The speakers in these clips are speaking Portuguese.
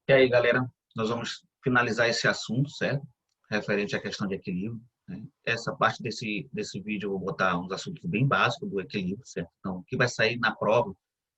E aí, galera, nós vamos finalizar esse assunto, certo? Referente à questão de equilíbrio, né? Essa parte desse vídeo eu vou botar uns assuntos bem básicos do equilíbrio, certo? Então, o que vai sair na prova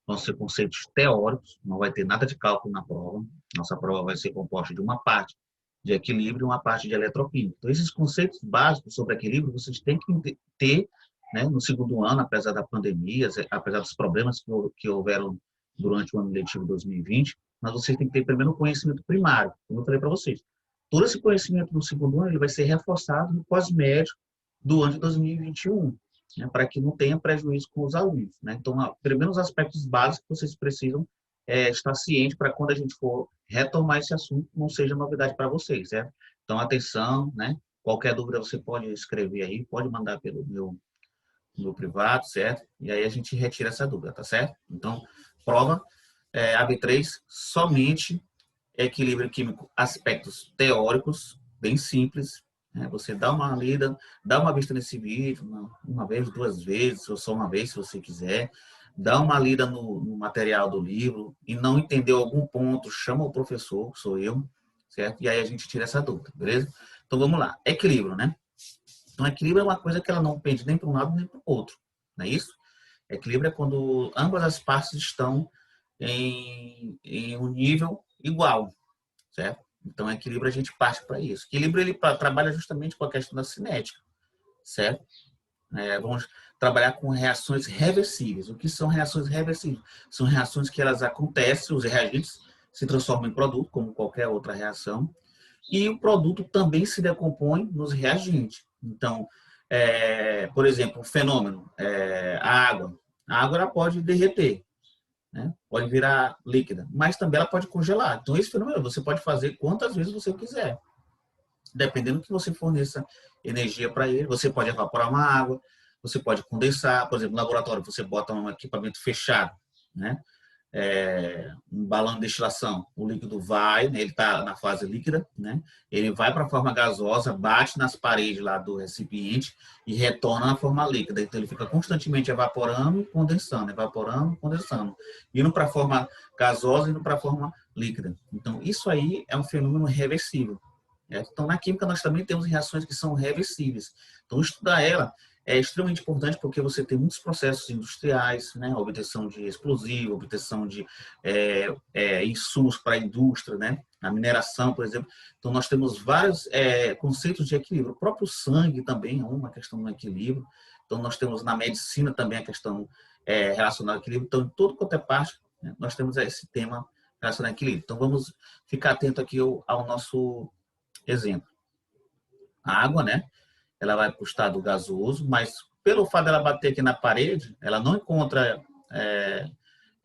vão ser conceitos teóricos, não vai ter nada de cálculo na prova. Nossa prova vai ser composta de uma parte de equilíbrio e uma parte de eletroquímica. Então, esses conceitos básicos sobre equilíbrio vocês têm que ter, né, no segundo ano, apesar da pandemia, apesar dos problemas que houveram durante o ano letivo 2020, mas vocês têm que ter primeiro um conhecimento primário, como eu falei para vocês. Todo esse conhecimento do segundo ano ele vai ser reforçado no pós-médio do ano de 2021, né, para que não tenha prejuízo com os alunos. Né? Então, primeiro os aspectos básicos que vocês precisam estar ciente para quando a gente for retomar esse assunto, não seja novidade para vocês, certo? Então, atenção, né? Qualquer dúvida você pode escrever aí, pode mandar pelo meu privado, certo? E aí a gente retira essa dúvida, tá certo? Então, prova AB3, somente equilíbrio químico, aspectos teóricos, bem simples. Né? Você dá uma lida, dá uma vista nesse vídeo, uma vez, duas vezes, ou só uma vez, se você quiser. Dá uma lida no material do livro e não entendeu algum ponto, chama o professor, que sou eu, certo? E aí a gente tira essa dúvida, beleza? Então vamos lá, equilíbrio, né? Então equilíbrio é uma coisa que ela não pende nem para um lado nem para o outro, não é isso? Equilíbrio é quando ambas as partes estão em um nível igual, certo? Então, equilíbrio a gente parte para isso. Equilíbrio ele trabalha justamente com a questão da cinética, certo? Vamos trabalhar com reações reversíveis. O que são reações reversíveis? São reações que elas acontecem, os reagentes se transformam em produto, como qualquer outra reação, e o produto também se decompõe nos reagentes. Então, por exemplo, um fenômeno, a água. A água ela pode derreter, né? Pode virar líquida, mas também ela pode congelar. Então, esse fenômeno você pode fazer quantas vezes você quiser, dependendo do que você forneça energia para ele. Você pode evaporar uma água, você pode condensar, por exemplo, no laboratório você bota um equipamento fechado, né? Um balão de destilação, o líquido vai, né, ele está na fase líquida, né, ele vai para a forma gasosa, bate nas paredes lá do recipiente e retorna na forma líquida. Então ele fica constantemente evaporando e condensando, indo para a forma gasosa e indo para a forma líquida. Então isso aí é um fenômeno reversível. Então na química nós também temos reações que são reversíveis. Então estudar ela é extremamente importante porque você tem muitos processos industriais, né? Obtenção de explosivo, obtenção de insumos para a indústria, né? A mineração, por exemplo. Então, nós temos vários conceitos de equilíbrio. O próprio sangue também é uma questão do equilíbrio. Então, nós temos na medicina também a questão relacionada ao equilíbrio. Então, em todo quanto é parte, né? Nós temos esse tema relacionado ao equilíbrio. Então, vamos ficar atento aqui ao nosso exemplo. A água, né? Ela vai para o estado gasoso, mas pelo fato dela bater aqui na parede, ela não encontra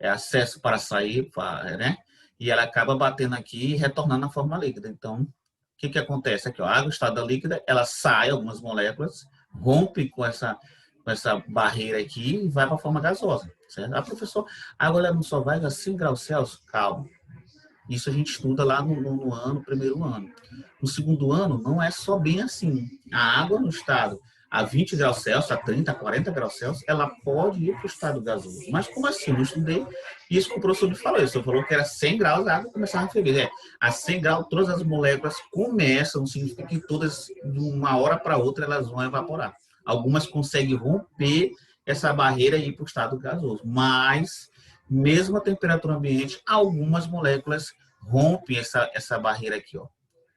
acesso para sair, né? E ela acaba batendo aqui e retornando na forma líquida. Então, o que acontece aqui? Ó, a água, estado líquida, ela sai, algumas moléculas, rompe com essa barreira aqui e vai para a forma gasosa. Certo? A professor, a água não só vai a 100 graus Celsius? Calma. Isso a gente estuda lá no primeiro ano. No segundo ano, não é só bem assim. A água no estado a 20 graus Celsius, a 30, a 40 graus Celsius, ela pode ir para o estado gasoso. Mas como assim? Eu não estudei isso que o professor me falou. Ele falou que era 100 graus, a água começava a ferver. A 100 graus, todas as moléculas começam, significa que todas, de uma hora para outra, elas vão evaporar. Algumas conseguem romper essa barreira e ir para o estado gasoso. Mas mesmo a temperatura ambiente, algumas moléculas rompem essa barreira aqui, ó.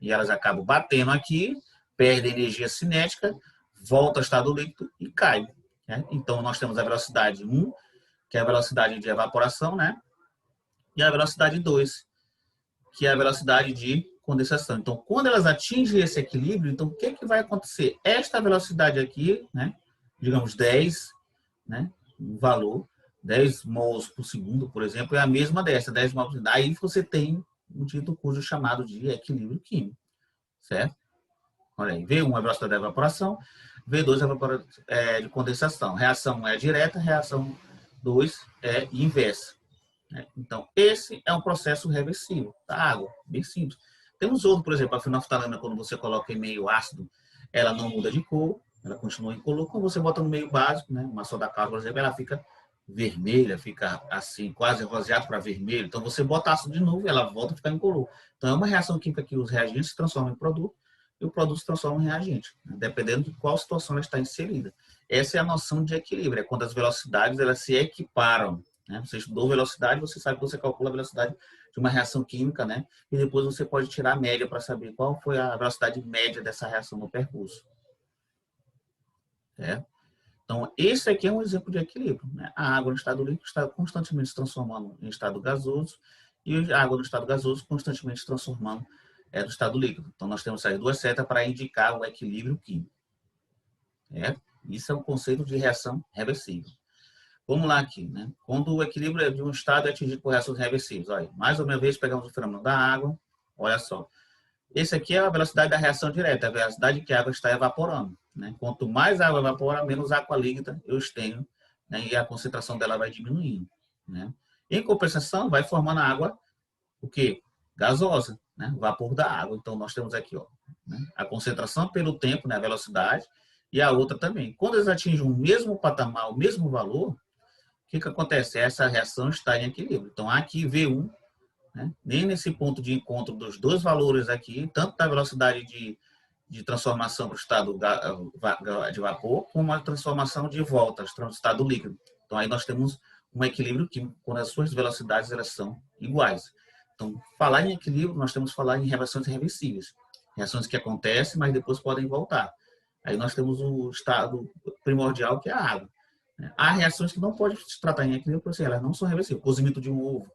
E elas acabam batendo aqui, perdem energia cinética, volta ao estado líquido e cai. Né? Então, nós temos a velocidade 1, que é a velocidade de evaporação, né? E a velocidade 2, que é a velocidade de condensação. Então, quando elas atingem esse equilíbrio, então o que vai acontecer? Esta velocidade aqui, né? Digamos 10, né? Um valor, 10 mols por segundo, por exemplo, é a mesma dessa, 10 mols por segundo. Aí você tem um dito cujo chamado de equilíbrio químico, certo? Olha aí, V1 é a velocidade da evaporação, V2 é a velocidade de condensação. Reação 1 é direta, reação 2 é inversa. Né? Então, esse é um processo reversível da água, bem simples. Temos outro, por exemplo, a fenolftalina, quando você coloca em meio ácido, ela não muda de cor, ela continua incolor. Quando você bota no meio básico, né, uma soda cáustica, por exemplo, ela fica vermelha, fica assim, quase roseado para vermelho. Então, você bota ácido de novo e ela volta a ficar incolor. Então, é uma reação química que os reagentes se transformam em produto e o produto se transforma em reagente, né? Dependendo de qual situação ela está inserida. Essa é a noção de equilíbrio, é quando as velocidades elas se equiparam, né? Você estudou velocidade, você sabe que você calcula a velocidade de uma reação química, né? E depois você pode tirar a média para saber qual foi a velocidade média dessa reação no percurso. É? Então, esse aqui é um exemplo de equilíbrio, né? A água no estado líquido está constantemente se transformando em estado gasoso e a água no estado gasoso constantemente se transformando no estado líquido. Então, nós temos essas duas setas para indicar o equilíbrio químico. Isso é o conceito de reação reversível. Vamos lá aqui, né? Quando o equilíbrio de um estado é atingido por reações reversíveis. Olha, mais uma vez, pegamos o fenômeno da água. Olha só. Esse aqui é a velocidade da reação direta, a velocidade que a água está evaporando, né? Quanto mais água evapora, menos água líquida eu tenho, né? E a concentração dela vai diminuindo, né? Em compensação, vai formando a água, o quê? Gasosa, né? Vapor da água. Então, nós temos aqui, ó, né? A concentração pelo tempo, né? A velocidade, e a outra também. Quando eles atingem o mesmo patamar, o mesmo valor, o que acontece? Essa reação está em equilíbrio. Então, aqui V1, né? Nem nesse ponto de encontro dos dois valores aqui, tanto da velocidade de transformação para o estado de vapor, como a transformação de volta para o estado líquido. Então, aí nós temos um equilíbrio químico, quando as suas velocidades elas são iguais. Então, falar em equilíbrio, nós temos que falar em reações reversíveis. Reações que acontecem, mas depois podem voltar. Aí nós temos o estado primordial, que é a água. Há reações que não podem se tratar em equilíbrio, porque elas não são reversíveis. Cozimento de um ovo.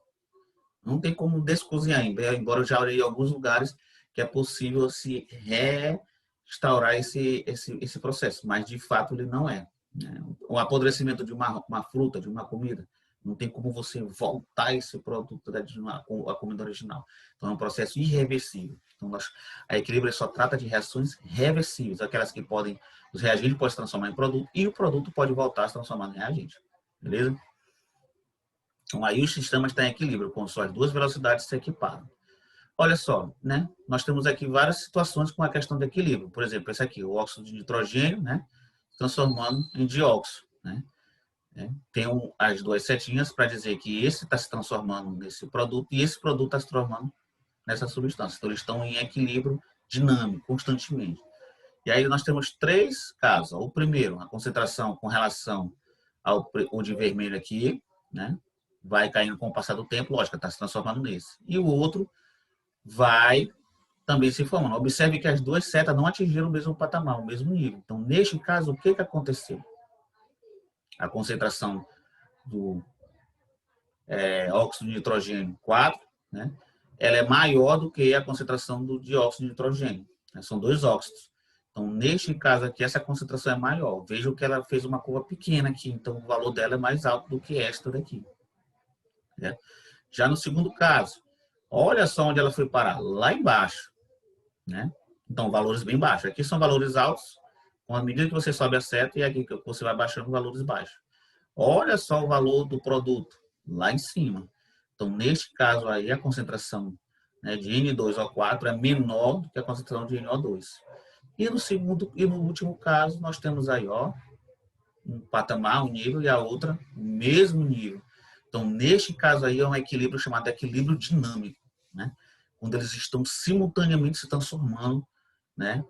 Não tem como descozinhar ainda, embora eu já olhei em alguns lugares que é possível se restaurar esse processo, mas de fato ele não é. Né? O apodrecimento de uma fruta, de uma comida, não tem como você voltar esse produto à comida original. Então é um processo irreversível. Então a equilíbrio só trata de reações reversíveis, aquelas que podem, os reagentes podem se transformar em produto e o produto pode voltar a se transformar em reagente. Beleza? Então, aí o sistema está em equilíbrio, com suas duas velocidades se equiparam. Olha só, né? Nós temos aqui várias situações com a questão de equilíbrio. Por exemplo, esse aqui, o óxido de nitrogênio, né? Transformando em dióxido, né? Tem as duas setinhas para dizer que esse está se transformando nesse produto e esse produto está se transformando nessa substância. Então, eles estão em equilíbrio dinâmico, constantemente. E aí nós temos três casos. O primeiro, a concentração com relação ao de vermelho aqui, né? Vai caindo com o passar do tempo, lógico, está se transformando nesse. E o outro vai também se formando. Observe que as duas setas não atingiram o mesmo patamar, o mesmo nível. Então, neste caso, o que aconteceu? A concentração do óxido de nitrogênio 4, né? Ela é maior do que a concentração do dióxido de nitrogênio. Né? São dois óxidos. Então, neste caso aqui, essa concentração é maior. Veja que ela fez uma curva pequena aqui, então o valor dela é mais alto do que esta daqui. Né? Já no segundo caso, olha só onde ela foi parar, lá embaixo. Né? Então, valores bem baixos. Aqui são valores altos, com a medida que você sobe a seta, e aqui que você vai baixando valores baixos. Olha só o valor do produto, lá em cima. Então, neste caso aí, a concentração, né, de N2O4 é menor do que a concentração de NO2. E no segundo e no último caso, nós temos aí, ó, um patamar, um nível, e a outra, o mesmo nível. Então, neste caso aí, é um equilíbrio chamado equilíbrio dinâmico, né? Quando eles estão simultaneamente se transformando, né?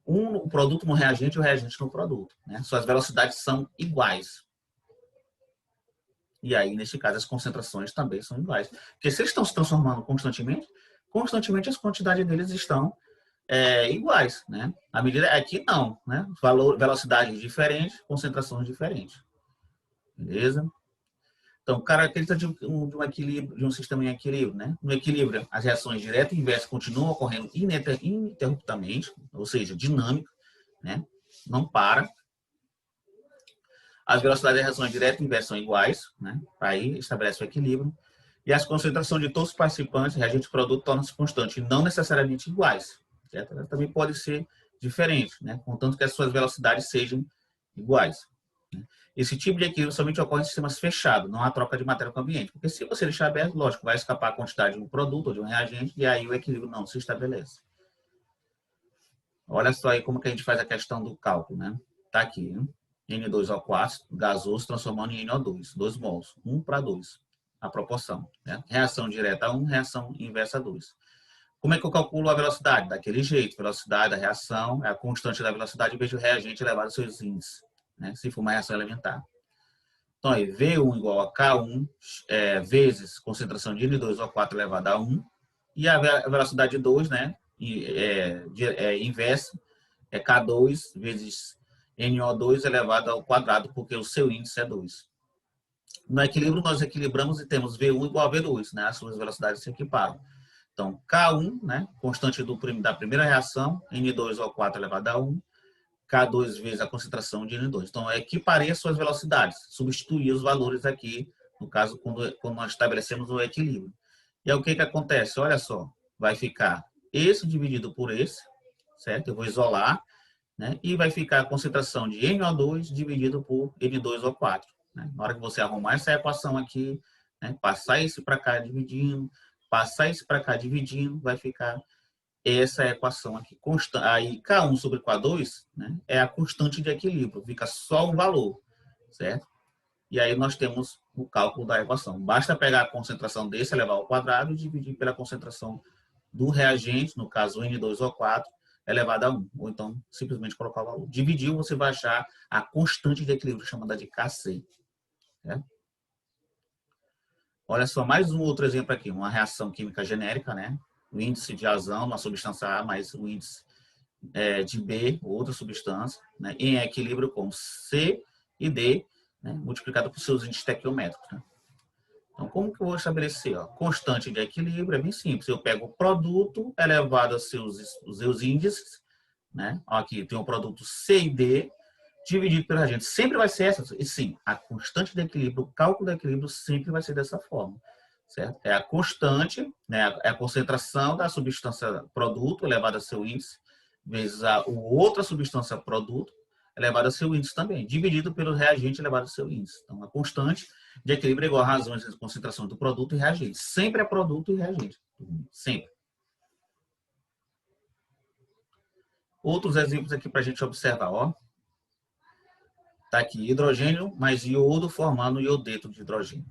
O produto no reagente e o reagente no produto. Né? Suas velocidades são iguais. E aí, nesse caso, as concentrações também são iguais. Porque se eles estão se transformando constantemente as quantidades deles estão iguais. Né? A medida aqui não. Né? Velocidades diferentes, concentrações diferentes. Beleza? Então, característica de um equilíbrio, de um sistema em equilíbrio, né? No equilíbrio, as reações direta e inversa continuam ocorrendo ininterruptamente, ou seja, dinâmica, né? Não para. As velocidades das reações direta e inversa são iguais, né? Aí estabelece o equilíbrio. E as concentrações de todos os participantes, reagente e produto, tornam-se constantes, e não necessariamente iguais. Certo? Ela também pode ser diferente, né? Contanto que as suas velocidades sejam iguais. Esse tipo de equilíbrio somente ocorre em sistemas fechados, não há troca de matéria com o ambiente. Porque se você deixar aberto, lógico, vai escapar a quantidade de um produto ou de um reagente, e aí o equilíbrio não se estabelece. Olha só aí como que a gente faz a questão do cálculo, né? Tá aqui, né? N2O4 gasoso transformando em NO2, 2 mols, 1 para 2, a proporção. Né? Reação direta a 1, reação inversa a 2. Como é que eu calculo a velocidade? Daquele jeito, velocidade da reação é a constante da velocidade vezes o reagente elevado aos seus índices, né? Se for uma reação elementar. Então, aí, V1 igual a K1 vezes concentração de N2O4 elevado a 1, e a velocidade 2, né, inversa, é K2 vezes NO2 elevado ao quadrado, porque o seu índice é 2. No equilíbrio, nós equilibramos e temos V1 igual a V2, né, as suas velocidades se equiparam. Então, K1, né, constante da primeira reação, N2O4 elevado a 1, K2 vezes a concentração de N2. Então, eu equiparei as suas velocidades, substituí os valores aqui, no caso, quando nós estabelecemos o equilíbrio. E aí, o que acontece? Olha só, vai ficar esse dividido por esse, certo? Eu vou isolar, né? E vai ficar a concentração de NO2 dividido por N2O4. Né? Na hora que você arrumar essa equação aqui, né? Passar esse para cá dividindo, passar esse para cá dividindo, vai ficar essa equação aqui. Aí K1 sobre K2, né, é a constante de equilíbrio, fica só um valor, certo? E aí nós temos o cálculo da equação. Basta pegar a concentração desse, elevar ao quadrado e dividir pela concentração do reagente, no caso N2O4, elevado a 1. Ou então, simplesmente colocar o valor. Dividiu, você vai achar a constante de equilíbrio, chamada de Kc. Né? Olha só, mais um outro exemplo aqui, uma reação química genérica, né? O índice de azão, uma substância A, mais o índice de B, outra substância, né? Em equilíbrio com C e D, né? Multiplicado por seus índices estequiométricos. Né? Então, como que eu vou estabelecer? Ó? Constante de equilíbrio é bem simples. Eu pego o produto elevado aos seus índices, né? Aqui tem o produto C e D, dividido pelo reagente. Sempre vai ser essa. E sim, a constante de equilíbrio, o cálculo do equilíbrio sempre vai ser dessa forma. Certo? É a constante, né? É a concentração da substância produto elevada a seu índice, vezes a outra substância produto elevada a seu índice também, dividido pelo reagente elevado a seu índice. Então, a constante de equilíbrio é igual a razões de concentração do produto e reagente. Sempre é produto e reagente. Sempre. Outros exemplos aqui para a gente observar. Ó. Tá aqui, hidrogênio mais iodo formando iodeto de hidrogênio.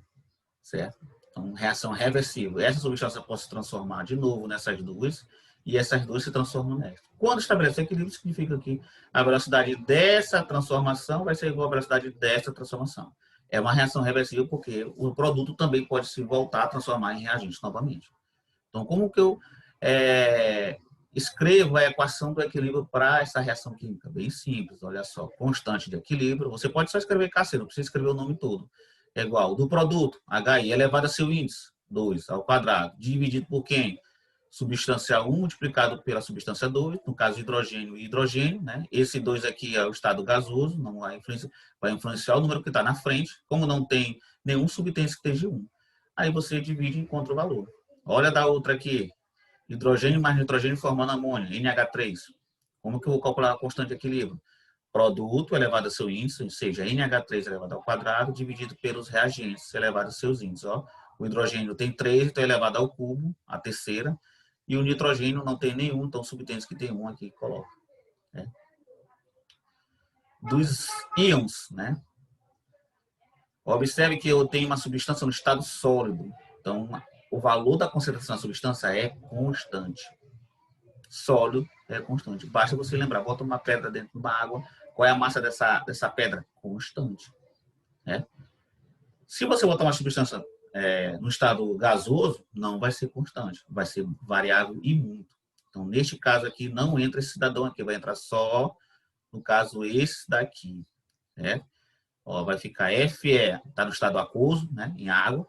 Certo? Então, reação reversível. Essa substância pode se transformar de novo nessas duas e essas duas se transformam nessa. Quando estabelece equilíbrio, significa que a velocidade dessa transformação vai ser igual à velocidade dessa transformação. É uma reação reversível porque o produto também pode se voltar a transformar em reagente novamente. Então, como que eu escrevo a equação do equilíbrio para essa reação química? Bem simples, olha só. Constante de equilíbrio. Você pode só escrever Kc, não precisa escrever o nome todo. É igual do produto, HI, elevado a seu índice, 2 ao quadrado, dividido por quem? Substância 1 multiplicado pela substância 2, no caso hidrogênio e hidrogênio, né? Esse 2 aqui é o estado gasoso, não vai influenciar o número que está na frente, como não tem nenhum subtense que esteja 1. Aí você divide e encontra o valor. Olha da outra aqui, hidrogênio mais nitrogênio formando amônio, NH3. Como que eu vou calcular a constante de equilíbrio? Produto elevado a seu índice, ou seja, NH3 elevado ao quadrado, dividido pelos reagentes elevado a seus índices. Ó. O hidrogênio tem 3, então é elevado ao cubo, a terceira, e o nitrogênio não tem nenhum, então subtende que tem 1 aqui, coloca. Né? Dos íons, né? Observe que eu tenho uma substância no estado sólido, então o valor da concentração da substância é constante. Sólido é constante. Basta você lembrar, bota uma pedra dentro de uma água, qual é a massa dessa pedra? Constante. Né? Se você botar uma substância no estado gasoso, não vai ser constante, vai ser variável e muito. Então, neste caso aqui, não entra esse cidadão aqui, vai entrar só, no caso, esse daqui. Né? Ó, vai ficar Fe, está no estado aquoso, né, em água,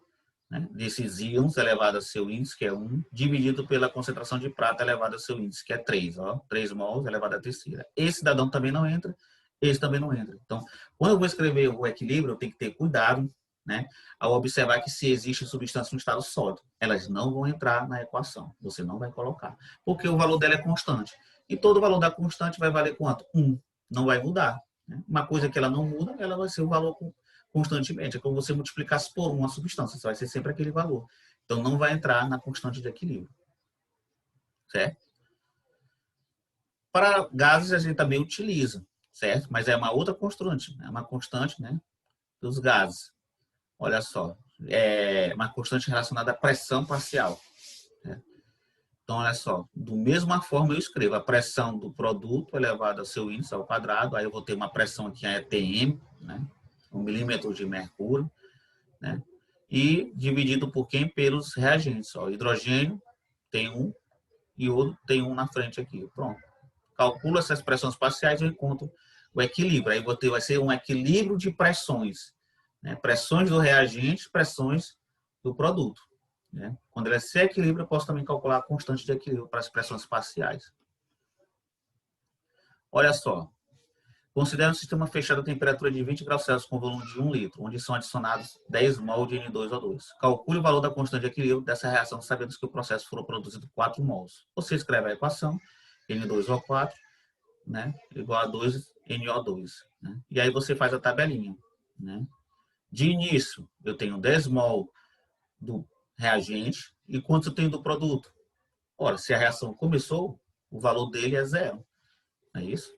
né, desses íons elevado a seu índice, que é 1, dividido pela concentração de prata elevada a seu índice, que é 3. Ó, 3 mols elevado à terceira. Esse cidadão também não entra, esse também não entra. Então, quando eu vou escrever o equilíbrio, eu tenho que ter cuidado, né, ao observar que se existe substância no estado sólido, elas não vão entrar na equação, você não vai colocar, porque o valor dela é constante. E todo o valor da constante vai valer quanto? 1, não vai mudar. Uma coisa que ela não muda, ela vai ser o valor constantemente. É como você multiplicasse por uma substância, vai ser sempre aquele valor. Então, não vai entrar na constante de equilíbrio. Certo? Para gases, a gente também utiliza. certo? Mas é uma outra constante, é uma constante, né, dos gases. Olha só, é uma constante relacionada à pressão parcial. Né? Então, olha só, do mesma forma eu escrevo a pressão do produto elevada ao seu índice ao quadrado, aí eu vou ter uma pressão aqui, a ETM, né, 1 milímetro de mercúrio, né, e dividido por quem? Pelos reagentes. Ó, hidrogênio tem um e outro tem um na frente aqui. Pronto. Calculo essas pressões parciais e eu encontro o equilíbrio. Aí vai ser um equilíbrio de pressões. Né? Pressões do reagente, pressões do produto. Né? Quando ele se equilibra, eu posso também calcular a constante de equilíbrio para as pressões parciais. Olha só. Considere um sistema fechado a temperatura de 20 graus Celsius com volume de 1 litro, onde são adicionados 10 mol de N2O2. Calcule o valor da constante de equilíbrio dessa reação, sabendo que o processo foram produzido 4 mols. Você escreve a equação, N2O4, né, igual a 2NO2. Né? E aí você faz a tabelinha. Né? De início, eu tenho 10 mol do reagente e quanto eu tenho do produto? Ora, se a reação começou, o valor dele é 0. Não é isso?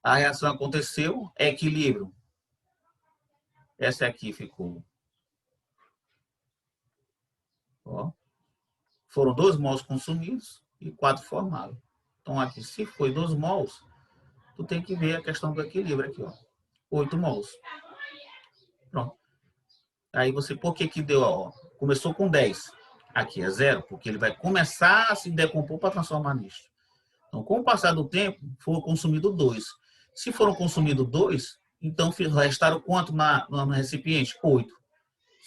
A reação aconteceu, é equilíbrio. Essa aqui ficou. Ó. Foram 2 mols consumidos e 4 formados. Então, aqui, se foi 2 mols, tu tem que ver a questão do equilíbrio aqui, ó. 8 mols. Pronto. Aí você, por que deu, ó, começou com 10. Aqui é 0, porque ele vai começar a se decompor para transformar nisso. Então, com o passar do tempo, foram consumidos 2. Se foram consumidos 2, então restaram quanto no recipiente? 8,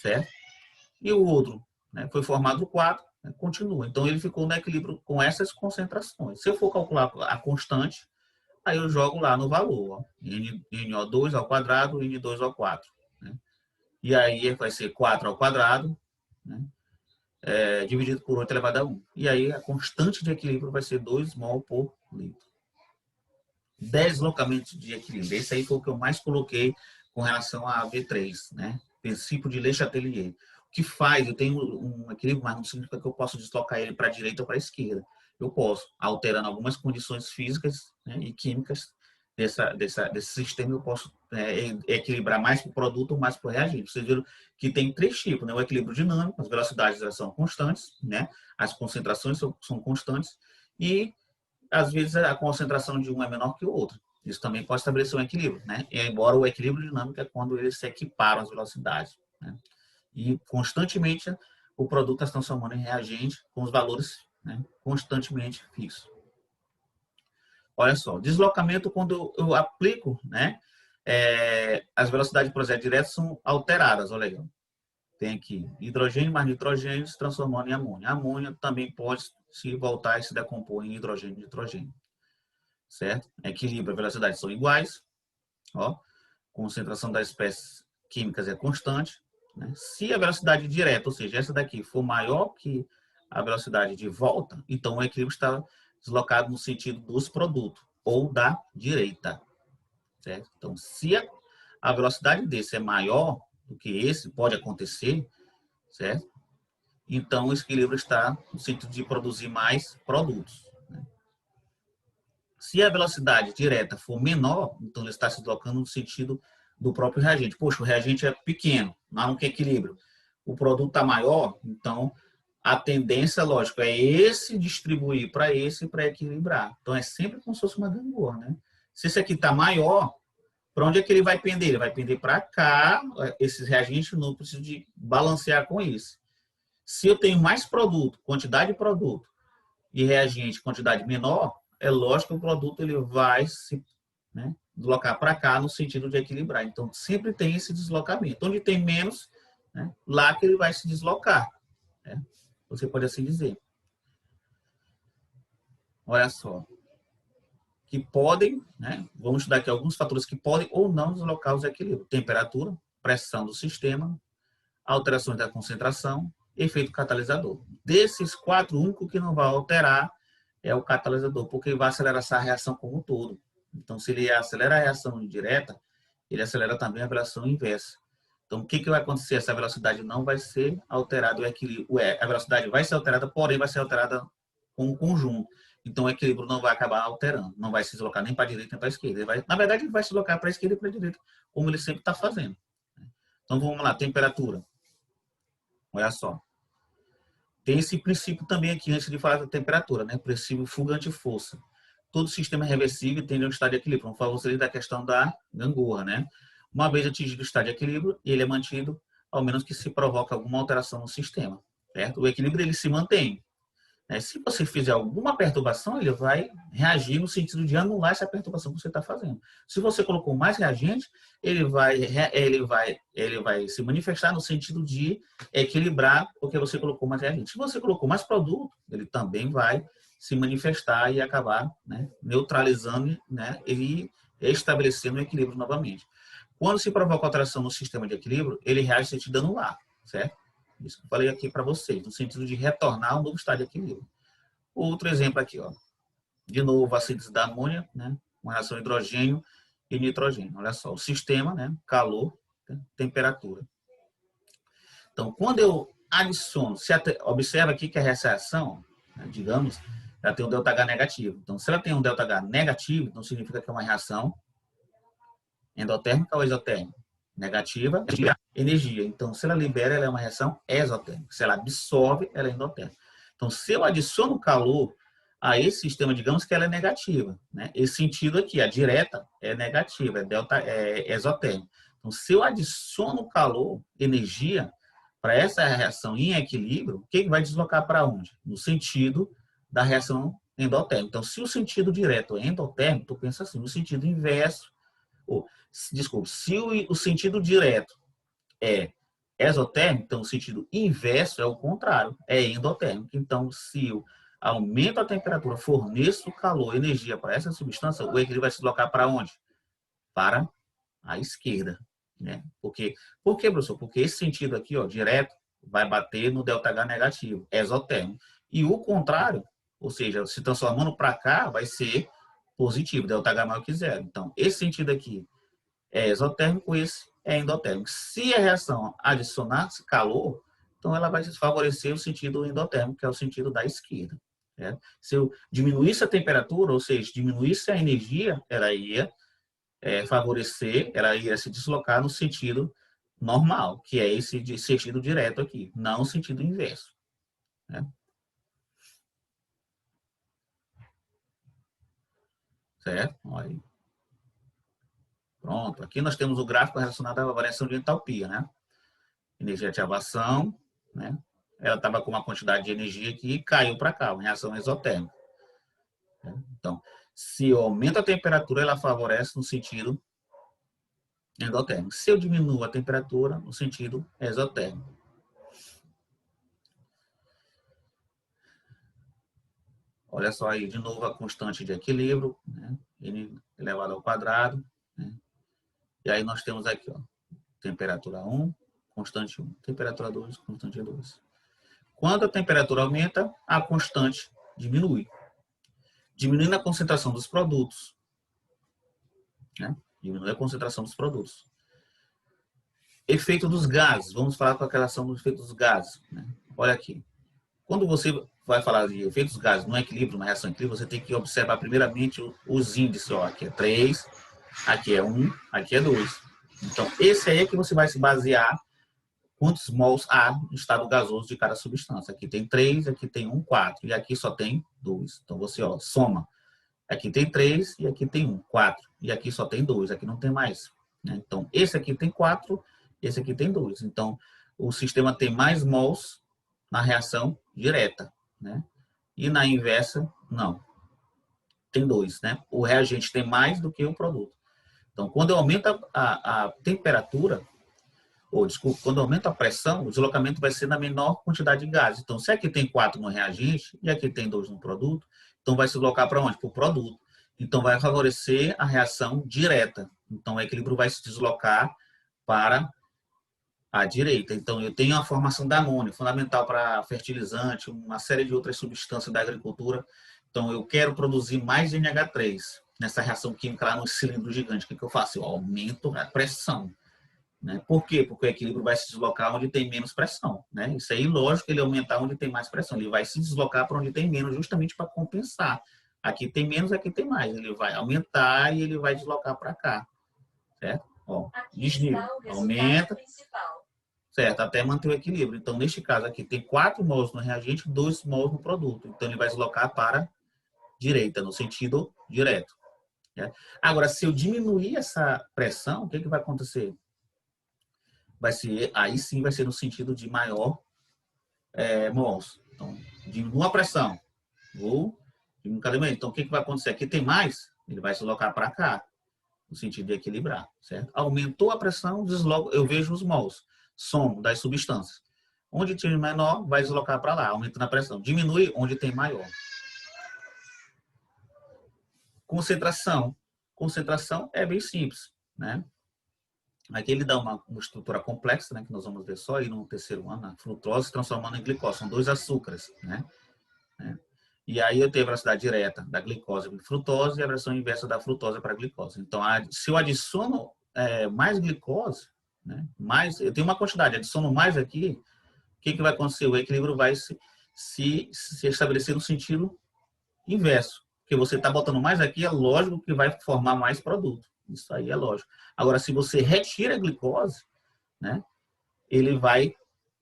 certo? E o outro, né, foi formado 4, né, continua. Então, ele ficou no equilíbrio com essas concentrações. Se eu for calcular a constante, aí eu jogo lá no valor, ó, NO2 ao quadrado, N2 ao 4. Né? E aí vai ser 4 ao quadrado, né, dividido por 8 elevado a 1. E aí a constante de equilíbrio vai ser 2 mol por litro. Deslocamento de equilíbrio. Esse aí foi o que eu mais coloquei com relação a V3, né? Princípio de Le Chatelier. O que faz, eu tenho um equilíbrio, mas não significa que eu posso deslocar ele para a direita ou para a esquerda. Eu posso, alterando algumas condições físicas, né, e químicas desse sistema, eu posso equilibrar mais para o produto ou mais para o reagente. Vocês viram que tem 3 tipos, né? O equilíbrio dinâmico, as velocidades são constantes, né? As concentrações são constantes e às vezes a concentração de um é menor que o outro. Isso também pode estabelecer um equilíbrio, né? Embora o equilíbrio dinâmico é quando eles se equiparam as velocidades, né? E constantemente o produto está se transformando em reagente com os valores, né, constantemente fixos. Olha só, deslocamento quando eu aplico, né, as velocidades de processo direto são alteradas, olha aí. Tem aqui hidrogênio mais nitrogênio se transformando em amônia. A amônia também pode se voltar e se decompor em hidrogênio e nitrogênio. Certo? Equilíbrio e velocidade são iguais. Ó, concentração das espécies químicas é constante. Né? Se a velocidade direta, ou seja, essa daqui, for maior que a velocidade de volta, então o equilíbrio está deslocado no sentido dos produtos, ou da direita. Certo? Então, se a velocidade desse é maior do que esse, pode acontecer, certo? Então, o equilíbrio está no sentido de produzir mais produtos. Né? Se a velocidade direta for menor, então ele está se deslocando no sentido do próprio reagente. Poxa, o reagente é pequeno, não tem equilíbrio. O produto está maior, então a tendência, lógico, é esse distribuir para esse para equilibrar. Então, é sempre como se fosse uma gangorra, né? Se esse aqui está maior, para onde é que ele vai pender? Ele vai pender para cá, esses reagentes não precisam de balancear com isso. Se eu tenho mais produto, quantidade de produto, e reagente, quantidade menor, é lógico que o produto ele vai se, né, deslocar para cá no sentido de equilibrar. Então, sempre tem esse deslocamento. Onde tem menos, né, lá que ele vai se deslocar. Né? Você pode assim dizer. Olha só. Que podem, né, vamos estudar aqui alguns fatores que podem ou não deslocar os equilíbrios. Temperatura, pressão do sistema, alterações da concentração, efeito catalisador. Desses 4, o único que não vai alterar é o catalisador, porque vai acelerar essa reação como um todo. Então, se ele acelera a reação direta, ele acelera também a reação inversa. Então, o que vai acontecer? Essa velocidade não vai ser alterada, o equilíbrio, a velocidade vai ser alterada, porém vai ser alterada com o conjunto. então o equilíbrio não vai acabar alterando, não vai se deslocar nem para a direita nem para a esquerda. Na verdade, ele vai se deslocar para a esquerda e para a direita, como ele sempre está fazendo. Então vamos lá, temperatura. Olha só. Tem esse princípio também aqui, antes de falar da temperatura, né? Princípio fuga anti-força. Todo sistema reversível tende a um estado de equilíbrio. Vamos falar vocês da questão da gangorra, né? Uma vez atingido o estado de equilíbrio, ele é mantido, ao menos que se provoque alguma alteração no sistema, certo? O equilíbrio ele se mantém. Se você fizer alguma perturbação, ele vai reagir no sentido de anular essa perturbação que você está fazendo. Se você colocou mais reagente, ele vai se manifestar no sentido de equilibrar porque você colocou mais reagente. Se você colocou mais produto, ele também vai se manifestar e acabar, né, neutralizando, né, e estabelecendo o equilíbrio novamente. Quando se provoca alteração no sistema de equilíbrio, ele reage no sentido de anular, certo? Isso que eu falei aqui para vocês, no sentido de retornar ao novo estado de equilíbrio. Outro exemplo aqui, ó. De novo, a síntese da amônia, né? Uma reação hidrogênio e nitrogênio. Olha só, o sistema, né? Calor, né? Temperatura. Então, quando eu adiciono, observa aqui que a reação, né, digamos, ela tem um ΔH negativo. Então, se ela tem um ΔH negativo, então significa que é uma reação endotérmica ou exotérmica? Negativa, energia. Então, se ela libera, ela é uma reação exotérmica. Se ela absorve, ela é endotérmica. Então, se eu adiciono calor a esse sistema, digamos que ela é negativa, né? Esse sentido aqui, a direta é negativa, é exotérmica. Então, se eu adiciono calor, energia, para essa reação em equilíbrio, o que vai deslocar para onde? No sentido da reação endotérmica. Então, se o sentido direto é endotérmico, tu pensa assim, no sentido inverso, desculpa, se o sentido direto é exotérmico, então o sentido inverso é o contrário, é endotérmico. Então, se eu aumento a temperatura, forneço calor, energia para essa substância, o equilíbrio vai se deslocar para onde? Para a esquerda, né? Por quê, professor? Porque esse sentido aqui, ó, direto, vai bater no ΔH negativo, exotérmico. E o contrário, ou seja, se transformando para cá, vai ser positivo, ΔH maior que zero. Então, esse sentido aqui é exotérmico, esse é endotérmico. Se a reação adicionar calor, então ela vai favorecer o sentido endotérmico, que é o sentido da esquerda. Né? Se eu diminuísse a temperatura, ou seja, diminuísse a energia, ela ia favorecer, ela ia se deslocar no sentido normal, que é esse de sentido direto aqui, não o sentido inverso. Né? Certo? Olha aí. Pronto. Aqui nós temos o gráfico relacionado à variação de entalpia, né? Energia de ativação, né? Ela estava com uma quantidade de energia aqui e caiu para cá, uma reação exotérmica. Então, se eu aumento a temperatura, ela favorece no sentido endotérmico. Se eu diminuo a temperatura, no sentido exotérmico. Olha só aí, de novo, a constante de equilíbrio, né? N elevado ao quadrado. Né? E aí nós temos aqui, ó, temperatura 1, constante 1. Temperatura 2, constante 2. Quando a temperatura aumenta, a constante diminui. Diminuindo a concentração dos produtos. Né? Diminui a concentração dos produtos. Efeito dos gases. Vamos falar com a relação do efeito dos gases. Né? Olha aqui. Quando você vai falar de efeitos dos gases no equilíbrio, na reação em equilíbrio, você tem que observar primeiramente os índices. Ó, aqui é 3, aqui é 1, aqui é 2. Então, esse aí é que você vai se basear quantos mols há no estado gasoso de cada substância. Aqui tem 3, aqui tem 1, 4. E aqui só tem 2. Então, você soma. Aqui tem 3 e aqui tem 1, 4. E aqui só tem 2, aqui não tem mais. Né? Então, esse aqui tem 4, esse aqui tem 2. Então, o sistema tem mais mols na reação direta. Né? E na inversa, não. Tem 2. Né? O reagente tem mais do que o produto. Então, quando eu aumento a temperatura, quando aumenta a pressão, o deslocamento vai ser na menor quantidade de gases. Então, se aqui tem 4 no reagente e aqui tem 2 no produto, então vai se deslocar para onde? Para o produto. Então, vai favorecer a reação direta. Então, o equilíbrio vai se deslocar para a direita. Então, eu tenho a formação da amônia, fundamental para fertilizante, uma série de outras substâncias da agricultura. Então, eu quero produzir mais NH3 nessa reação química lá no cilindro gigante. O que eu faço? Eu aumento a pressão. né? Por quê? Porque o equilíbrio vai se deslocar onde tem menos pressão, né? Isso é ilógico ele aumentar onde tem mais pressão. Ele vai se deslocar para onde tem menos, justamente para compensar. Aqui tem menos, aqui tem mais. Ele vai aumentar e ele vai deslocar para cá, certo? Ó, desnível, aumenta, certo? Até manter o equilíbrio. Então, neste caso aqui, tem 4 mols no reagente, 2 mols no produto. Então, ele vai deslocar para a direita, no sentido direto. Né? Agora, se eu diminuir essa pressão, o que vai acontecer? Vai ser, aí sim vai ser no sentido de maior mols. Então, diminua a pressão. Vou diminuir cada vez. Então, o que vai acontecer? Aqui tem mais, ele vai se deslocar para cá, no sentido de equilibrar, certo? Aumentou a pressão, desloca, eu vejo os mols, somo das substâncias. Onde tem menor, vai deslocar para lá, aumentando a pressão. Diminui onde tem maior. Concentração. Concentração é bem simples, né? Aqui ele dá uma estrutura complexa, né, que nós vamos ver só aí no terceiro ano, a frutose transformando em glicose. São 2 açúcares, né? E aí eu tenho a velocidade direta da glicose para frutose e a versão inversa da frutose para a glicose. Então, se eu adiciono mais glicose, né, eu tenho uma quantidade, adiciono mais aqui, o que vai acontecer? O equilíbrio vai se estabelecer no sentido inverso. Porque você está botando mais aqui, é lógico que vai formar mais produto. Isso aí é lógico. Agora, se você retira a glicose, né, ele vai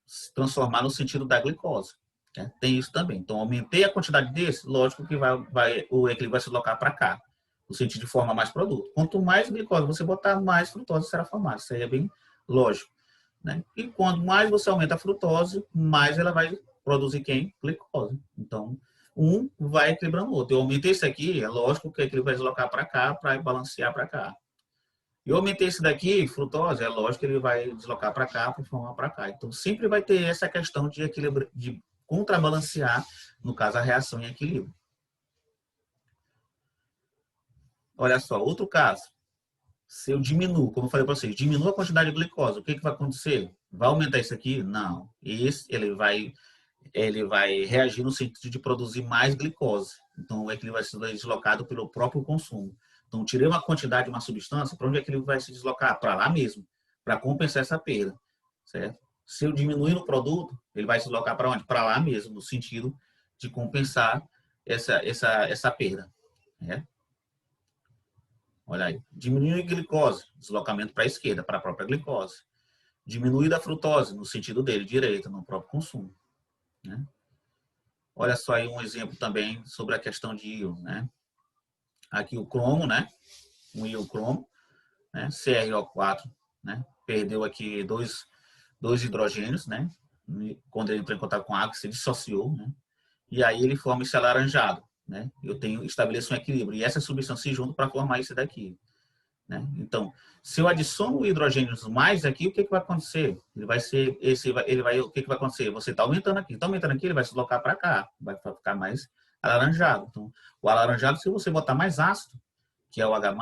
se transformar no sentido da glicose. Né? Tem isso também. Então, aumentei a quantidade desse, lógico que o equilíbrio vai se deslocar para cá, no sentido de formar mais produto. Quanto mais glicose você botar, mais frutose será formada. Isso aí é bem lógico. Né? E quanto mais você aumenta a frutose, mais ela vai produzir quem? Glicose. Então, um vai equilibrando o outro. Eu aumentei esse aqui, é lógico que o equilíbrio vai deslocar para cá, para balancear para cá. Eu aumentei esse daqui, frutose, é lógico que ele vai deslocar para cá, para formar para cá. Então, sempre vai ter essa questão de equilíbrio, de contrabalancear, no caso, a reação em equilíbrio. Olha só, outro caso. Se eu diminuo, como eu falei para vocês, diminuo a quantidade de glicose, o que vai acontecer? Vai aumentar isso aqui? Não. Esse, ele vai reagir no sentido de produzir mais glicose. Então, o equilíbrio vai ser deslocado pelo próprio consumo. Então, tirei uma quantidade de uma substância, para onde o equilíbrio vai se deslocar? Para lá mesmo, para compensar essa perda, certo? Se eu diminuir no produto, ele vai se deslocar para onde? Para lá mesmo, no sentido de compensar essa perda. Né? Olha aí. Diminui a glicose, deslocamento para a esquerda, para a própria glicose. Diminui da frutose, no sentido dele, direita, no próprio consumo. Né? Olha só aí um exemplo também sobre a questão de íon, né? Aqui o cromo, né? Um íon cromo, né? CrO4, né? Perdeu aqui dois hidrogênios, né? Quando ele entrou em contato com a água, se dissociou, né? E aí ele forma esse alaranjado, né? Eu estabeleço um equilíbrio e essas substâncias se juntam para formar esse daqui. Né? Então, se eu adiciono hidrogênios mais aqui, o que vai acontecer? Ele vai ser, o que vai acontecer? Você está aumentando aqui, ele vai se deslocar para cá, vai ficar mais alaranjado. Então, o alaranjado, se você botar mais ácido, que é o H+,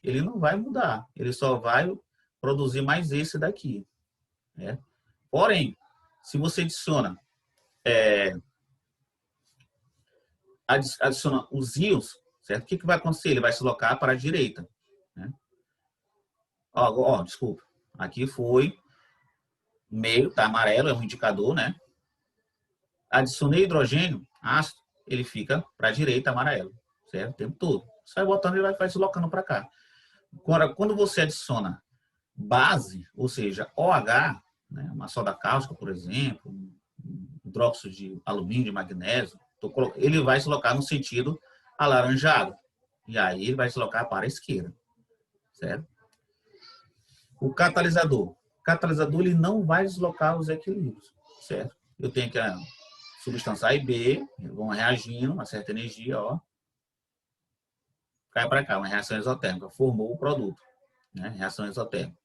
ele não vai mudar, ele só vai produzir mais esse daqui. Né? Porém, se você adiciona os íons, certo? O que vai acontecer? Ele vai se deslocar para a direita. Né? Desculpa. Aqui foi meio, tá amarelo, é um indicador, né? Adicionei hidrogênio, ácido, ele fica para a direita amarelo, certo? O tempo todo. Sai botando e vai se deslocando para cá. Agora, quando você adiciona base, ou seja, OH, né? Uma soda cáustica, por exemplo, um hidróxido de alumínio, de magnésio, ele vai se deslocar no sentido alaranjado. E aí ele vai se deslocar para a esquerda, certo? O catalisador. O catalisador ele não vai deslocar os equilíbrios, certo? Eu tenho que a substância A e B vão reagindo, uma certa energia, ó, cai para cá, uma reação exotérmica, formou o produto, né? Reação exotérmica.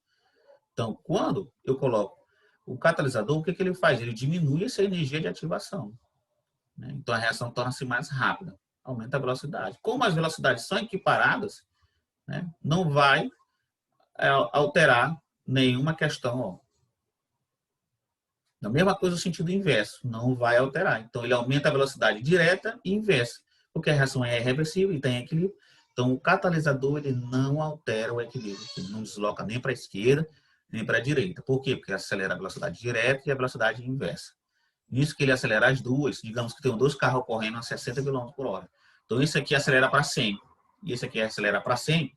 Então, quando eu coloco o catalisador, o que ele faz? Ele diminui essa energia de ativação. Né? Então, a reação torna-se mais rápida, aumenta a velocidade. Como as velocidades são equiparadas, né? Não vai alterar nenhuma questão. Ó. A mesma coisa no sentido inverso, não vai alterar. Então, ele aumenta a velocidade direta e inversa, porque a reação é reversível e tem equilíbrio. Então, o catalisador ele não altera o equilíbrio, ele não desloca nem para a esquerda, nem para a direita. Por quê? Porque acelera a velocidade direta e a velocidade inversa. Nisso que ele acelera as duas, digamos que tem dois carros correndo a 60 km por hora. Então, esse aqui acelera para 100 e esse aqui acelera para 100.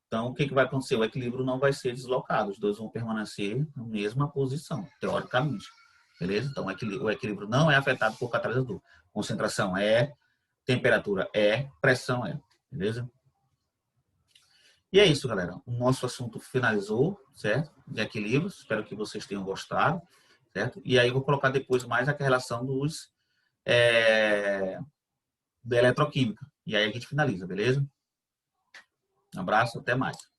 Então, o que vai acontecer? O equilíbrio não vai ser deslocado. Os dois vão permanecer na mesma posição, teoricamente. Beleza? Então, o equilíbrio não é afetado por catalisador. Concentração é, temperatura é, pressão é. Beleza? E é isso, galera. O nosso assunto finalizou, certo? De equilíbrios. Espero que vocês tenham gostado, certo? E aí eu vou colocar depois mais a relação da eletroquímica. E aí a gente finaliza, beleza? Um abraço, até mais.